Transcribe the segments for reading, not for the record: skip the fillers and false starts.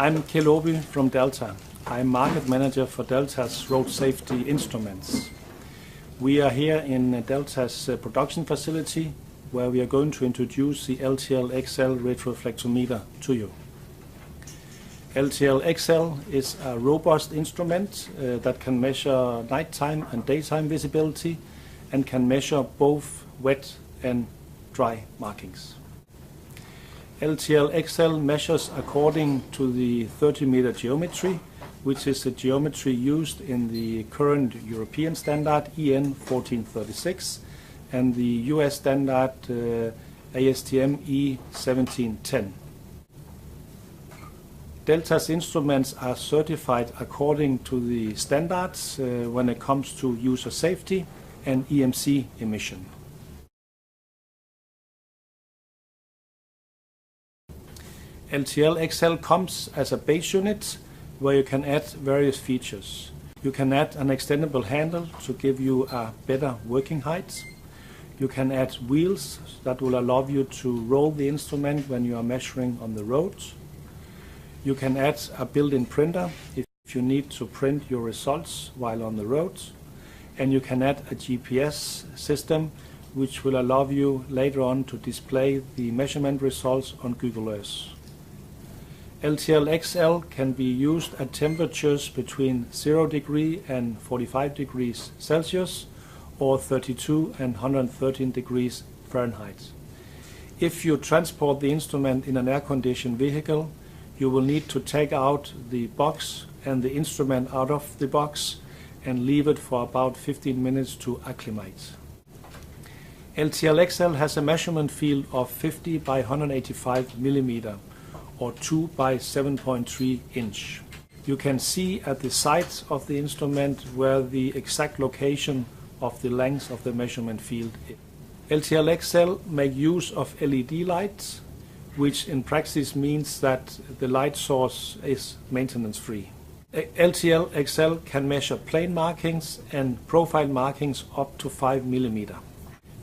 I'm Kelobi from Delta. I'm Market Manager for Delta's Road Safety Instruments. We are here in Delta's production facility where we are going to introduce the Ltl Xl retroreflectometer to you. Ltl Xl is a robust instrument that can measure nighttime and daytime visibility and can measure both wet and dry markings. Ltl Xl measures according to the 30-meter geometry, which is the geometry used in the current European standard EN 1436 and the US standard ASTM E1710. Delta's instruments are certified according to the standards when it comes to user safety and EMC emission. Ltl Xl comes as a base unit where you can add various features. You can add an extendable handle to give you a better working height. You can add wheels that will allow you to roll the instrument when you are measuring on the road. You can add a built-in printer if you need to print your results while on the road. And you can add a GPS system which will allow you later on to display the measurement results on Google Earth. Ltl Xl can be used at temperatures between 0 degree and 45 degrees Celsius or 32 and 113 degrees Fahrenheit. If you transport the instrument in an air-conditioned vehicle, you will need to take out the box and the instrument out of the box and leave it for about 15 minutes to acclimate. Ltl Xl has a measurement field of 50 by 185 millimeter or 2 by 7.3 inch. You can see at the sides of the instrument where the exact location of the length of the measurement field is. Ltl Xl make use of LED lights, which in practice means that the light source is maintenance free. Ltl Xl can measure plane markings and profile markings up to 5 millimeter.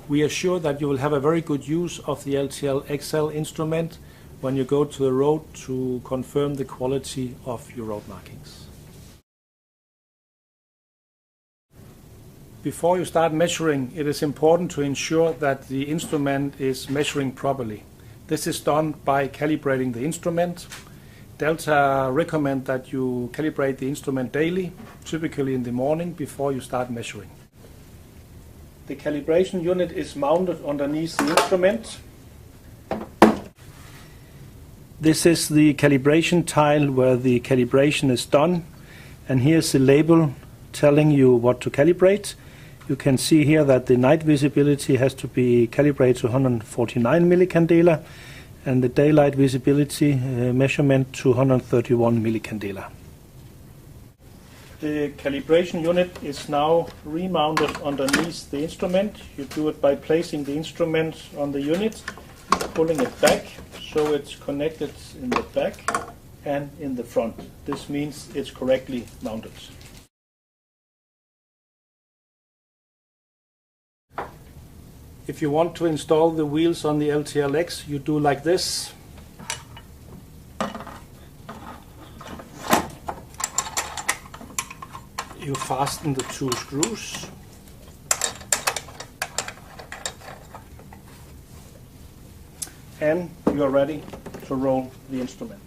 We are sure that you will have a very good use of the Ltl Xl instrument when you go to the road to confirm the quality of your road markings. Before you start measuring, it is important to ensure that the instrument is measuring properly. This is done by calibrating the instrument. Delta recommend that you calibrate the instrument daily, typically in the morning before you start measuring. The calibration unit is mounted underneath the instrument. This is the calibration tile where the calibration is done, and here's the label telling you what to calibrate. You can see here that the night visibility has to be calibrated to 149 millicandela and the daylight visibility measurement to 131 millicandela. The calibration unit is now remounted underneath the instrument. You do it by placing the instrument on the unit, pulling it back so it's connected in the back and in the front. This means it's correctly mounted. If you want to install the wheels on the Ltl X, you do like this. You fasten the two screws. And you are ready to roll the instrument.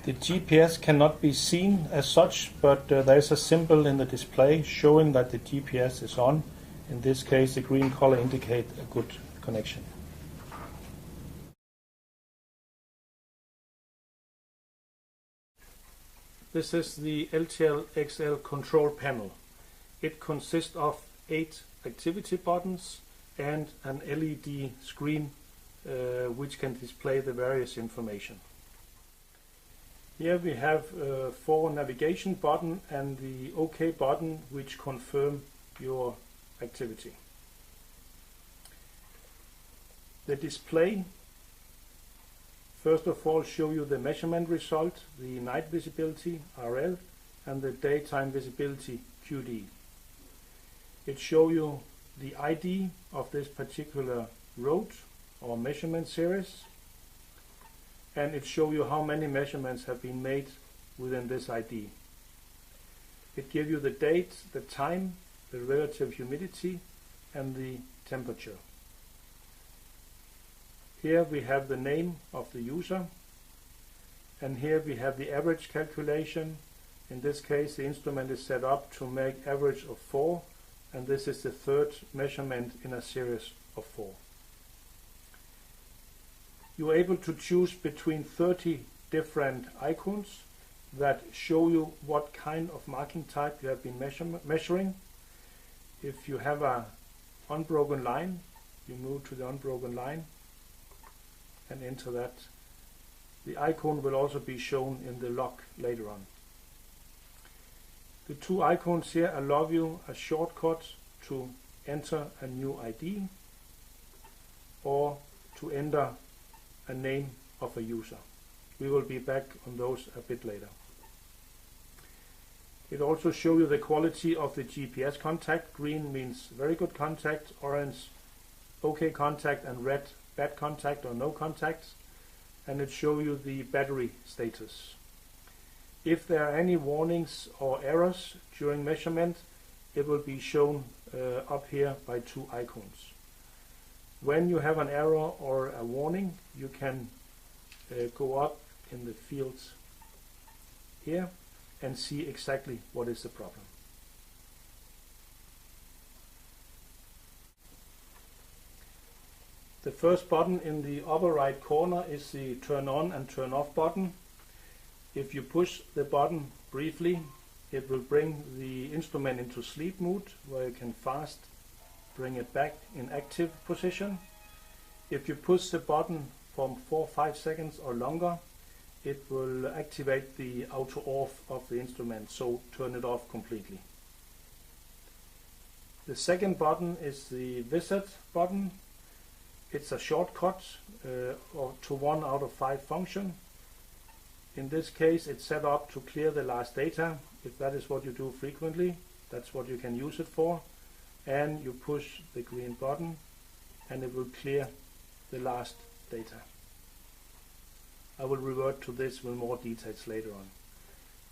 The GPS cannot be seen as such, but there is a symbol in the display showing that the GPS is on. In this case, the green color indicates a good connection. This is the Ltl Xl Control Panel. It consists of 8 activity buttons and an LED screen which can display the various information. Here we have 4 navigation buttons and the OK button which confirm your activity. The display first of all show you the measurement result, the night visibility RL and the daytime visibility QD. It shows you the ID of this particular road or measurement series, and it shows you how many measurements have been made within this ID. It gives you the date, the time, the relative humidity, and the temperature. Here we have the name of the user, and here we have the average calculation. In this case, the instrument is set up to make average of 4, and this is the third measurement in a series of 4. You are able to choose between 30 different icons that show you what kind of marking type you have been measuring. If you have an unbroken line, you move to the unbroken line and enter that. The icon will also be shown in the log later on. The two icons here allow you a shortcut to enter a new ID or to enter a name of a user. We will be back on those a bit later. It also shows you the quality of the GPS contact. Green means very good contact, orange okay contact, and red bad contact or no contact. And it shows you the battery status. If there are any warnings or errors during measurement, it will be shown up here by two icons. When you have an error or a warning, you can go up in the fields here and see exactly what is the problem. The first button in the upper right corner is the turn on and turn off button. If you push the button briefly, it will bring the instrument into sleep mode, where you can fast bring it back in active position. If you push the button for 4 or 5 seconds or longer, it will activate the auto off of the instrument, so turn it off completely. The second button is the visit button. It's a shortcut to 1 out of 5 function. In this case, it's set up to clear the last data. If that is what you do frequently, that's what you can use it for. And you push the green button and it will clear the last data. I will revert to this with more details later on.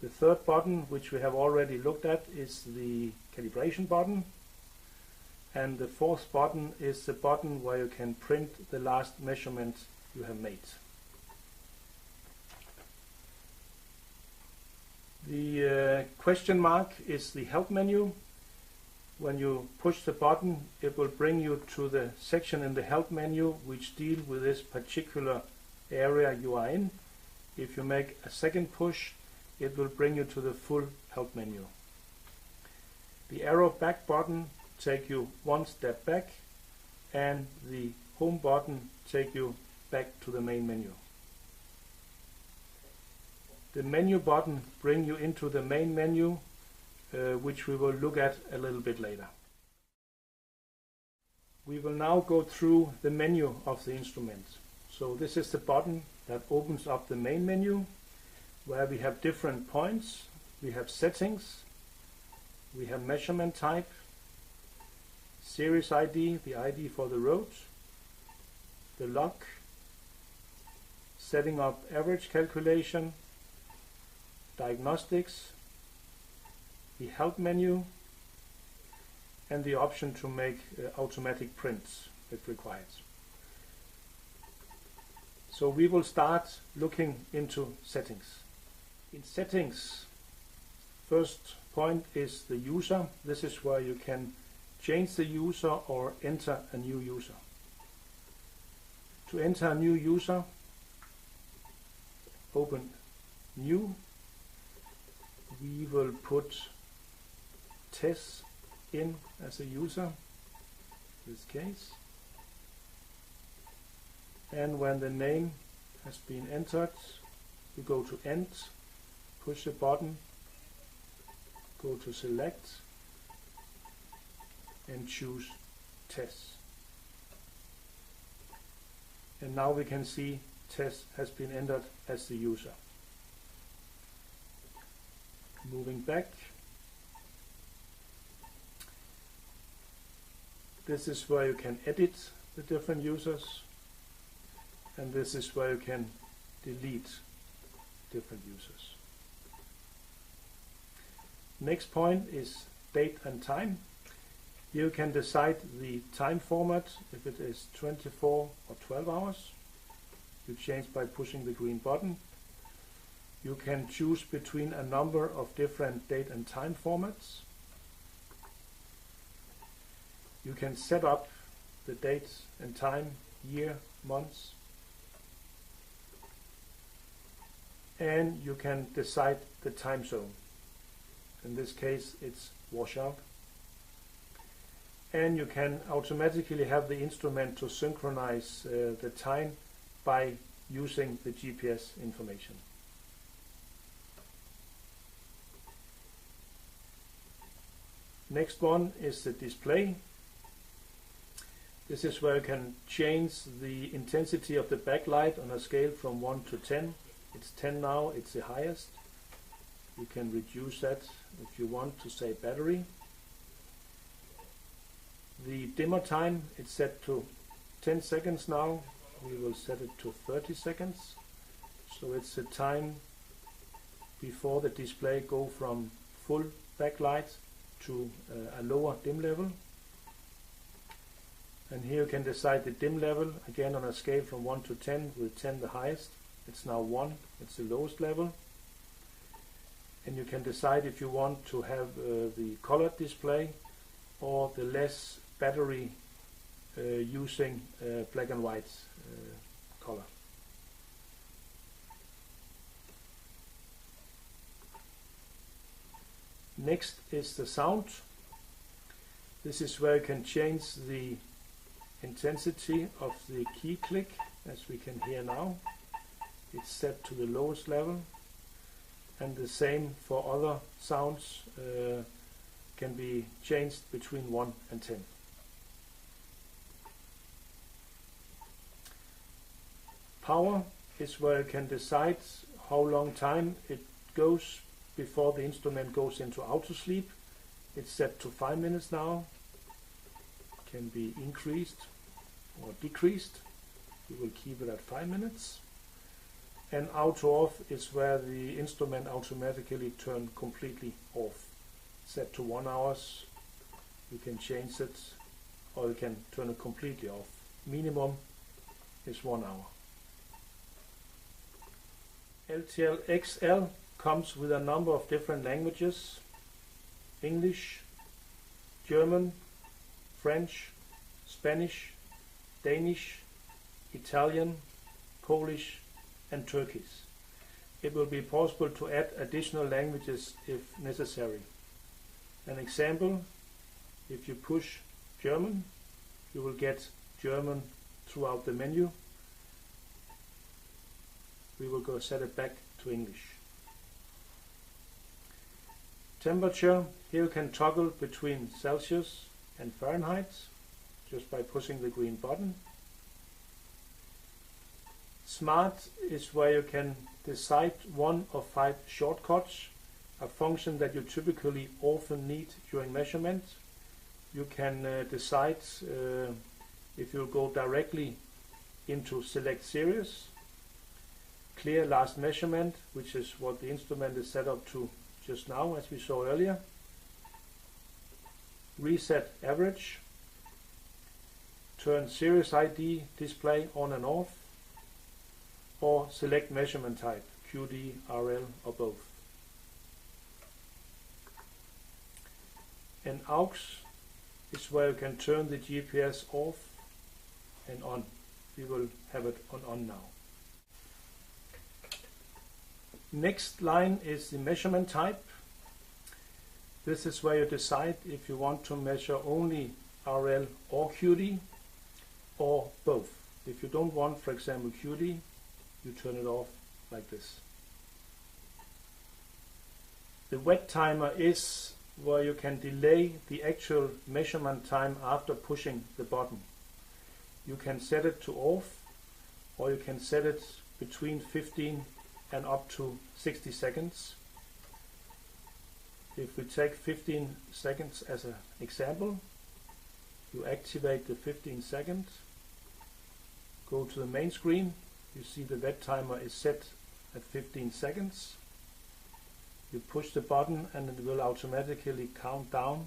The third button, which we have already looked at, is the calibration button. And the fourth button is the button where you can print the last measurement you have made. The question mark is the help menu. When you push the button, it will bring you to the section in the help menu which deal with this particular area you are in. If you make a second push, it will bring you to the full help menu. The arrow back button take you 1 step back, and the home button take you back to the main menu. The menu button bring you into the main menu, which we will look at a little bit later. We will now go through the menu of the instrument. So this is the button that opens up the main menu, where we have different points. We have settings, we have measurement type, series ID, the ID for the road, the log, setting up average calculation, diagnostics, the help menu, and the option to make automatic prints if required. So we will start looking into settings. In settings, first point is the user. This is where you can change the user or enter a new user. To enter a new user, open New. We will put Tess in as a user, in this case. And when the name has been entered, we go to End, push the button, go to Select, and choose Tess. And now we can see Tess has been entered as the user. Moving back, this is where you can edit the different users, and this is where you can delete different users. Next point is date and time. Here you can decide the time format, if it is 24 or 12 hours. You change by pushing the green button. You can choose between a number of different date and time formats. You can set up the date and time, year, months, and you can decide the time zone. In this case it's washout. And you can automatically have the instrument to synchronize the time by using the GPS information. Next one is the display. This is where you can change the intensity of the backlight on a scale from 1 to 10. It's 10 now, it's the highest. You can reduce that if you want to say battery. The dimmer time, it's set to 10 seconds now. We will set it to 30 seconds. So it's the time before the display go from full backlight to a lower dim level. And here you can decide the dim level, again on a scale from 1 to 10, with 10 the highest. It's now 1, it's the lowest level. And you can decide if you want to have the colored display or the less battery using black and white color. Next is the sound. This is where you can change the intensity of the key click, as we can hear now. It's set to the lowest level, and the same for other sounds can be changed between 1 and 10. Power is where you can decide how long time it goes before the instrument goes into auto sleep. It's set to 5 minutes now. It can be increased or decreased. We will keep it at 5 minutes. And auto off is where the instrument automatically turns completely off. Set to 1 hour. You can change it, or you can turn it completely off. Minimum is 1 hour. Ltl Xl comes with a number of different languages: English, German, French, Spanish, Danish, Italian, Polish and Turkish. It will be possible to add additional languages if necessary. An example, if you push German, you will get German throughout the menu. We will go set it back to English. Temperature, here you can toggle between Celsius and Fahrenheit just by pushing the green button. Smart is where you can decide one of 5 shortcuts, a function that you typically often need during measurement. You can decide if you go directly into select series, clear last measurement, which is what the instrument is set up to just now, as we saw earlier, reset average, turn series ID display on and off, or select measurement type, QD, RL, or both. And aux is where you can turn the GPS off and on. We will have it on now. Next line is the measurement type. This is where you decide if you want to measure only RL or QD, or both. If you don't want, for example, QD, you turn it off like this. The wet timer is where you can delay the actual measurement time after pushing the button. You can set it to off, or you can set it between 15 and up to 60 seconds. If we take 15 seconds as an example, you activate the 15 seconds, go to the main screen. You see the wet timer is set at 15 seconds. You push the button and it will automatically count down,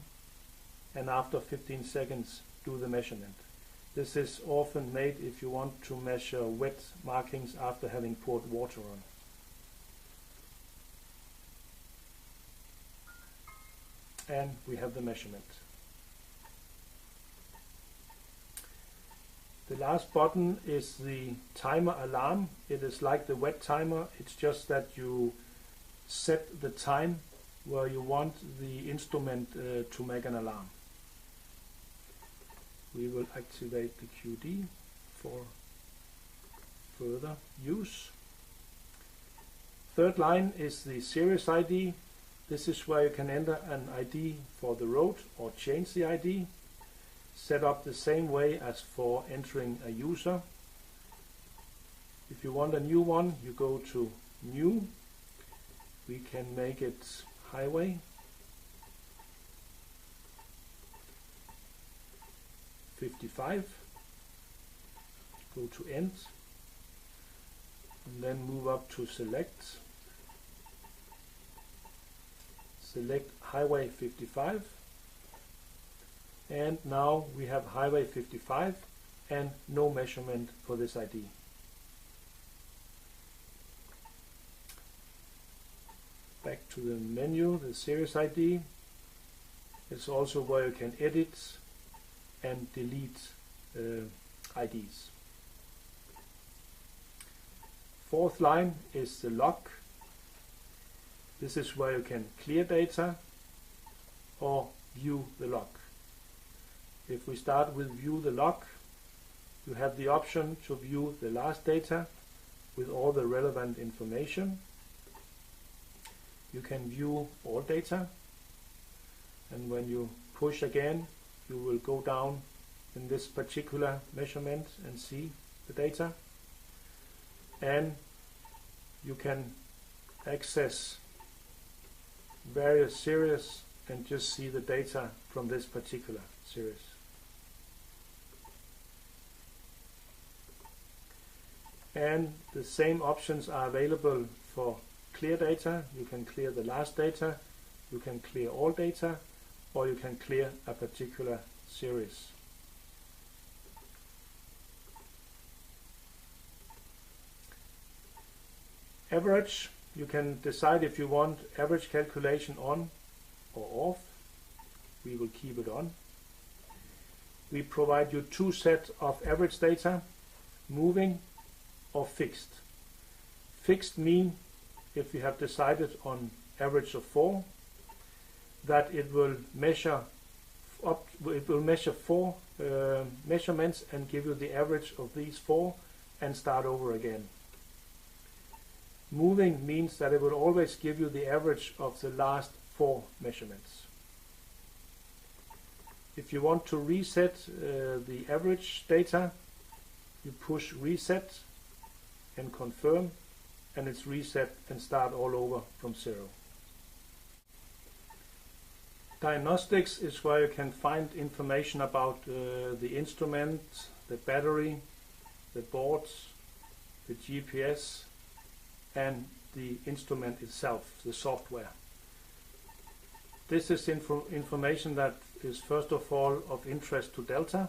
and after 15 seconds do the measurement. This is often made if you want to measure wet markings after having poured water on. And we have the measurement. The last button is the timer alarm. It is like the wet timer, it's just that you set the time where you want the instrument to make an alarm. We will activate the QD for further use. Third line is the series ID. This is where you can enter an ID for the road or change the ID. Set up the same way as for entering a user. If you want a new one, you go to New. We can make it Highway. 55. Go to End. And then move up to Select. Select Highway 55. And now we have Highway 55 and no measurement for this ID. Back to the menu, the series ID. It's also where you can edit and delete IDs. Fourth line is the log. This is where you can clear data or view the log. If we start with view the log, you have the option to view the last data with all the relevant information. You can view all data, and when you push again, you will go down in this particular measurement and see the data. And you can access various series and just see the data from this particular series. And the same options are available for clear data. You can clear the last data, you can clear all data, or you can clear a particular series. Average, you can decide if you want average calculation on or off. We will keep it on. We provide you two sets of average data, moving or fixed. Fixed mean if we have decided on average of 4, that it will measure four measurements and give you the average of these 4 and start over again. Moving means that it will always give you the average of the last 4 measurements. If you want to reset the average data, you push reset and confirm, and it's reset and start all over from 0. Diagnostics is where you can find information about the instrument, the battery, the boards, the GPS, and the instrument itself, the software. This is information that is first of all of interest to Delta,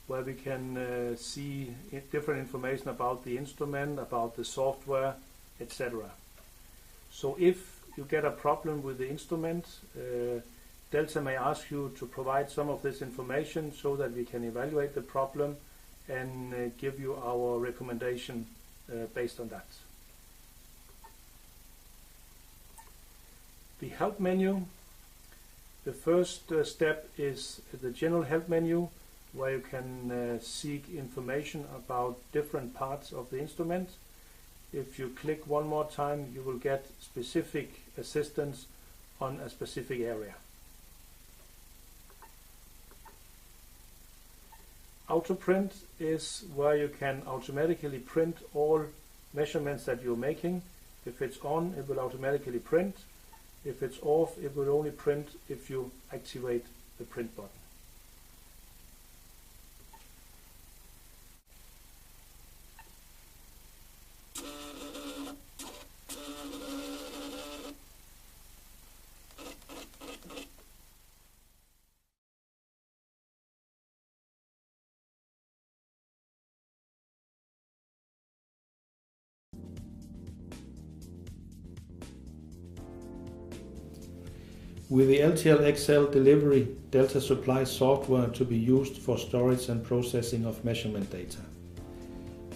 where we can see different information about the instrument, about the software, etc. So if you get a problem with the instrument, Delta may ask you to provide some of this information so that we can evaluate the problem and give you our recommendation based on that. The help menu. The first step is the general help menu, where you can seek information about different parts of the instrument. If you click one more time, you will get specific assistance on a specific area. Auto print is where you can automatically print all measurements that you're making. If it's on, it will automatically print. If it's off, it will only print if you activate the print button. With the Ltl Xl delivery, Delta supplies software to be used for storage and processing of measurement data.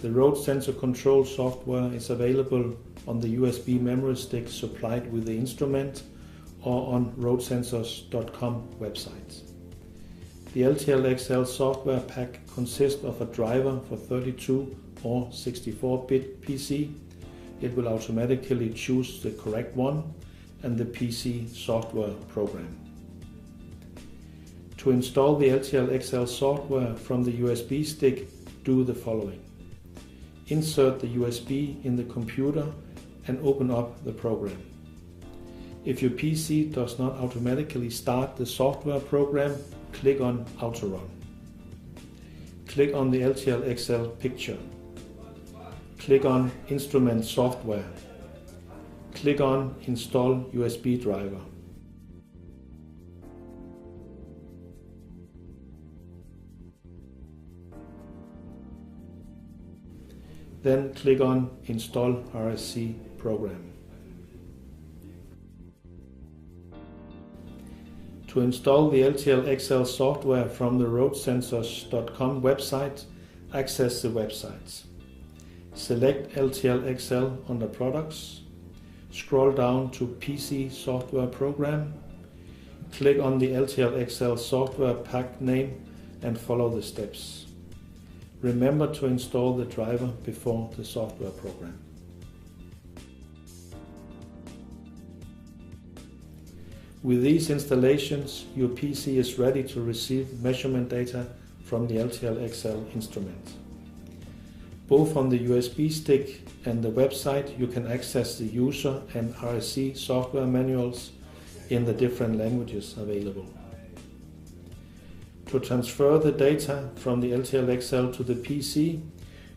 The road sensor control software is available on the USB memory stick supplied with the instrument or on roadsensors.com website. The Ltl Xl software pack consists of a driver for 32 or 64-bit PC. It will automatically choose the correct one, and the PC software program. To install the Ltl Xl software from the USB stick, do the following. Insert the USB in the computer and open up the program. If your PC does not automatically start the software program, click on Auto Run. Click on the Ltl Xl picture. Click on Instrument Software. Click on Install USB driver. Then click on Install RSC program. To install the Ltl Xl software from the roadsensors.com website, access the website. Select Ltl Xl under Products. Scroll down to PC Software Program. Click on the Ltl Xl software pack name and follow the steps. Remember to install the driver before the software program. With these installations, your PC is ready to receive measurement data from the Ltl Xl instrument. Both on the USB stick and the website, you can access the user and RSC software manuals in the different languages available. To transfer the data from the Ltl Xl to the PC,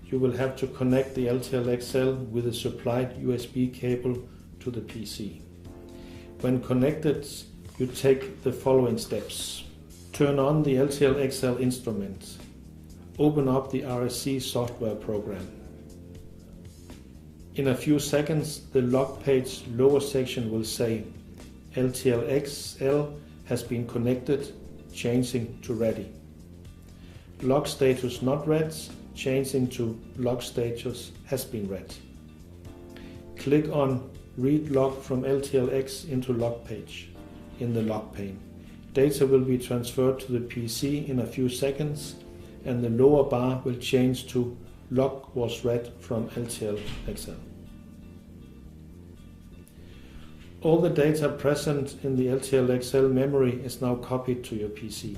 you will have to connect the Ltl Xl with a supplied USB cable to the PC. When connected, you take the following steps. Turn on the Ltl Xl instrument. Open up the RSC software program. In a few seconds, the log page lower section will say Ltl Xl has been connected, changing to ready. Log status not read, changing to log status has been read. Click on Read log from Ltl X into log page in the log pane. Data will be transferred to the PC in a few seconds, and the lower bar will change to log was read from Ltl Xl. All the data present in the Ltl Xl memory is now copied to your PC.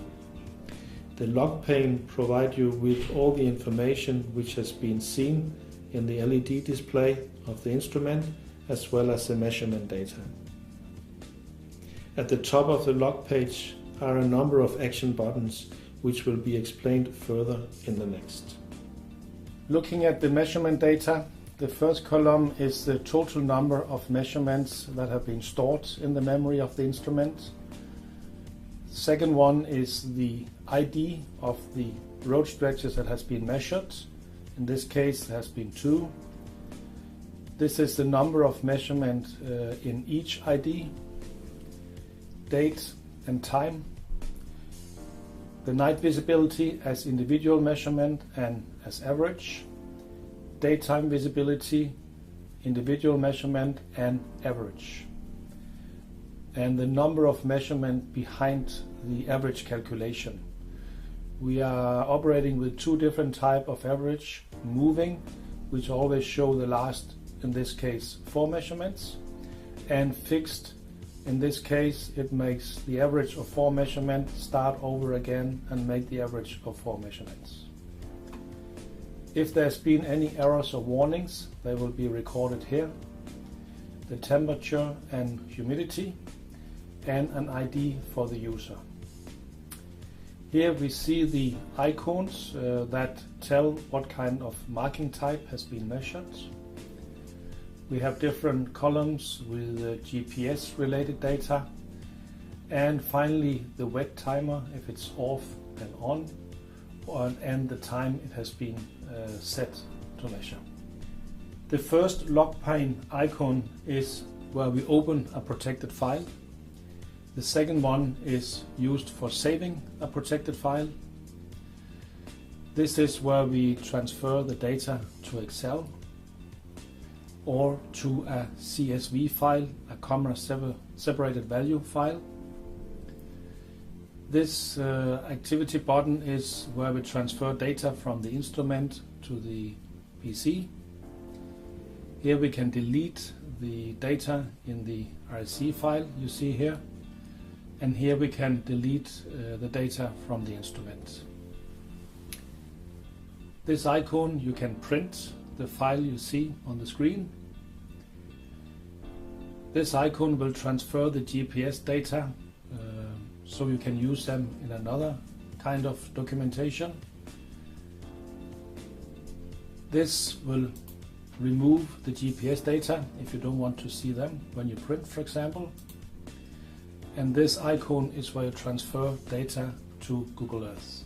The log pane provides you with all the information which has been seen in the LED display of the instrument, as well as the measurement data. At the top of the log page are a number of action buttons which will be explained further in the next. Looking at the measurement data, the first column is the total number of measurements that have been stored in the memory of the instrument. Second one is the ID of the road stretches that has been measured. In this case, there has been 2. This is the number of measurement in each ID, date and time. The night visibility as individual measurement and as average. Daytime visibility, individual measurement and average. And the number of measurement behind the average calculation. We are operating with 2 different types of average: moving, which always show the last, in this case, 4 measurements, and fixed. In this case, it makes the average of 4 measurements start over again and make the average of 4 measurements. If there's been any errors or warnings, they will be recorded here. The temperature and humidity, and an ID for the user. Here we see the icons that tell what kind of marking type has been measured. We have different columns with GPS related data, and finally the wet timer, if it's off and on, and the time it has been set to measure. The first log pane icon is where we open a protected file. The second one is used for saving a protected file. This is where we transfer the data to Excel or to a CSV file, a comma separated value file. This activity button is where we transfer data from the instrument to the PC. Here we can delete the data in the RSC file you see here, and here we can delete the data from the instrument. This icon, you can print the file you see on the screen. This icon will transfer the GPS data so you can use them in another kind of documentation. This will remove the GPS data if you don't want to see them when you print, for example. And this icon is where you transfer data to Google Earth.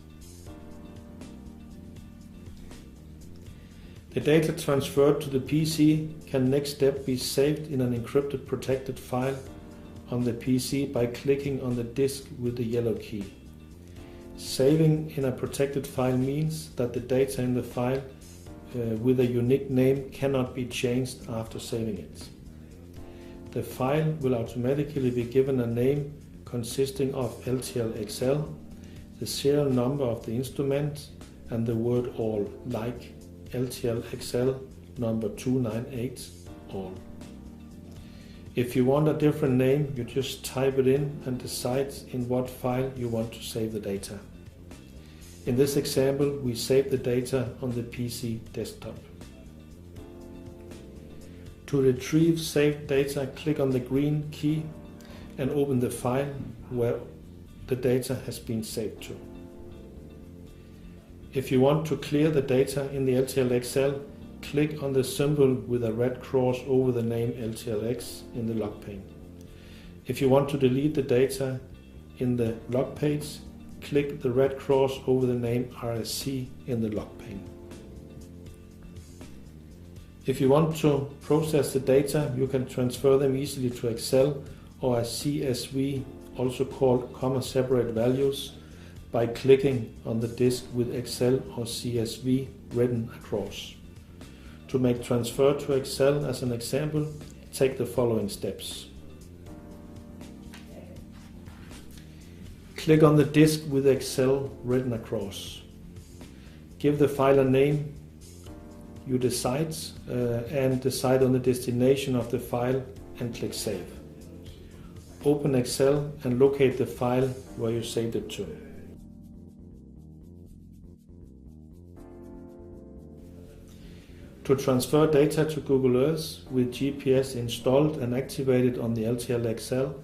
The data transferred to the PC can next step be saved in an encrypted protected file on the PC by clicking on the disk with the yellow key. Saving in a protected file means that the data in the file with a unique name cannot be changed after saving it. The file will automatically be given a name consisting of Ltl Xl, the serial number of the instrument, and the word all, like Ltl Xl number 298 all. If you want a different name, you just type it in and decide in what file you want to save the data. In this example, we save the data on the PC desktop. To retrieve saved data, click on the green key and open the file where the data has been saved to. If you want to clear the data in the Ltl Xl, click on the symbol with a red cross over the name LTLX in the log pane. If you want to delete the data in the log page, click the red cross over the name RSC in the log pane. If you want to process the data, you can transfer them easily to Excel or a CSV, also called comma separate values, by clicking on the disk with Excel or CSV written across. To make transfer to Excel as an example, take the following steps. Click on the disk with Excel written across. Give the file a name you decide and decide on the destination of the file and click Save. Open Excel and locate the file where you saved it to. To transfer data to Google Earth with GPS installed and activated on the Ltl Xl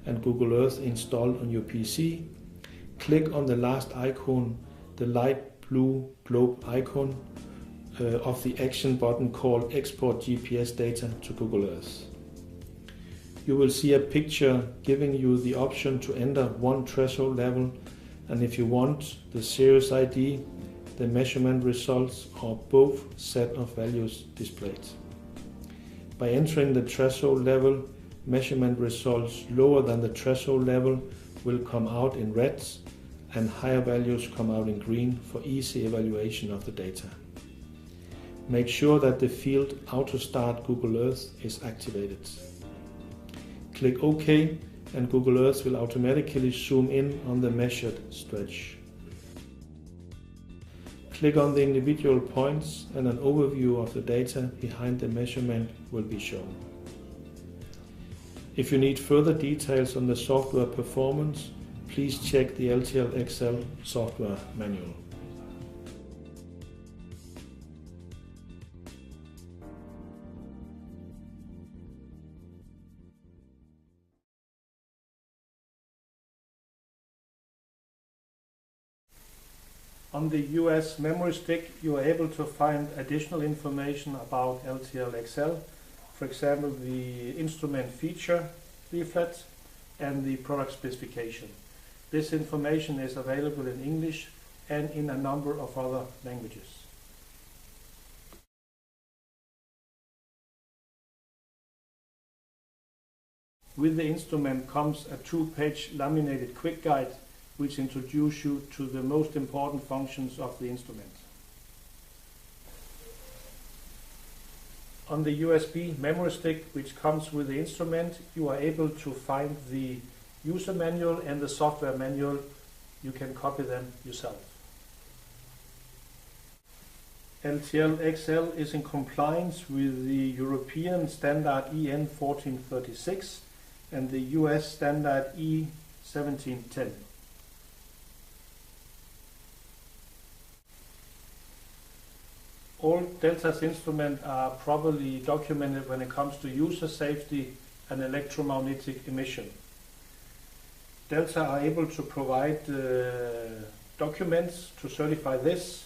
and Google Earth installed on your PC, click on the last icon, the light blue globe icon of the action button called Export GPS Data to Google Earth. You will see a picture giving you the option to enter one threshold level, and if you want, the series ID, the measurement results, or both set of values displayed. By entering the threshold level, measurement results lower than the threshold level will come out in red and higher values come out in green for easy evaluation of the data. Make sure that the field Auto Start Google Earth is activated. Click OK and Google Earth will automatically zoom in on the measured stretch. Click on the individual points and an overview of the data behind the measurement will be shown. If you need further details on the software performance, please check the Ltl Xl software manual. On the US memory stick, you are able to find additional information about Ltl Xl, for example the instrument feature leaflet and the product specification. This information is available in English and in a number of other languages. With the instrument comes a 2-page laminated quick guide which introduces you to the most important functions of the instrument. On the USB memory stick which comes with the instrument, you are able to find the user manual and the software manual. You can copy them yourself. Ltl Xl is in compliance with the European standard EN 1436 and the US standard E 1710. All Delta's instruments are properly documented when it comes to user safety and electromagnetic emission. Delta are able to provide documents to certify this,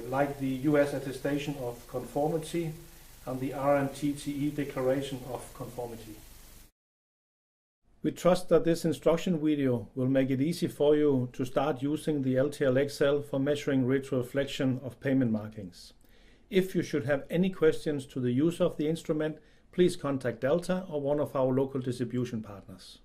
like the US attestation of conformity and the RNTTE declaration of conformity. We trust that this instruction video will make it easy for you to start using the Ltl Xl for measuring retroreflection of payment markings. If you should have any questions to the use of the instrument, please contact Delta or one of our local distribution partners.